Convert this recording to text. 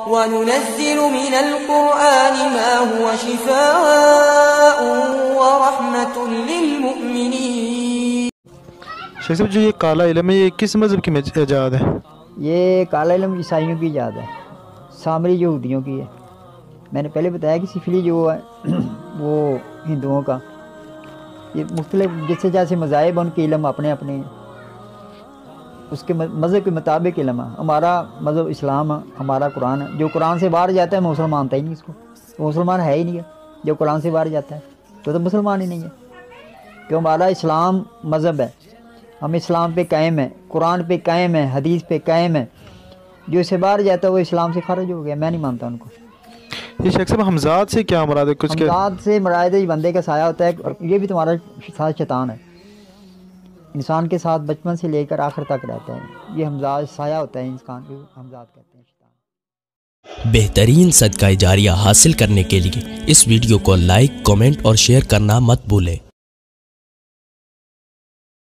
وَنُنَزِّلُ مِنَ الْقُرْآنِ مَا هُوَ شِفَاءٌ وَرَحْمَةٌ لِّلْمُؤْمِنِينَ۔ شیخ صاحب جو یہ کالا علم ہے یہ کس مذہب کی ایجاد ہے؟ یہ کالا علم عیسائیوں کی ایجاد ہے، سامری یہودیوں کی ہے۔ میں نے پہلے بتایا کہ سفلی جو ہے وہ ہندوؤں کا، یہ مختلف جیسے مذاہب ان کے علم اپنے اپنے اس کے مذہب کے مطابق علم ہے۔ ہمارا مذہب اسلام ہے، ہمارا قرآن ہے۔ جو قرآن سے باہر جاتا ہے مسلمان مانتا ہی نہیں اس کو، وہ مسلمان ہے ہی نہیں ہے۔ جو قرآن سے باہر جاتا ہے تو مسلمان ہی نہیں ہے، کہ ہمارا اسلام مذہب ہے، ہم اسلام پہ قائم ہیں، قرآن پہ قائم ہیں، حدیث پہ قائم ہیں۔ جو اس سے باہر جاتا ہے وہ اسلام سے خارج ہو گیا، میں نہیں مانتا ان کو۔ یہ شیخ صاحب حمزات سے کیا مراد ہے؟ کچھ حمزات سے مراد ہے بندے کا سایہ ہوتا ہے، اور یہ بھی تمہارا ساتھ شیطان ہے، انسان کے ساتھ بچپن سے لے کر آخر تک رہتا ہے۔ یہ حمزات سایہ ہوتا ہے انسان کو، حمزات کہتے ہیں شیطان۔ بہترین صدقہ جاریہ حاصل کرنے کے لیے اس ویڈیو کو لائک، کمنٹ اور شیئر کرنا مت بھولیں۔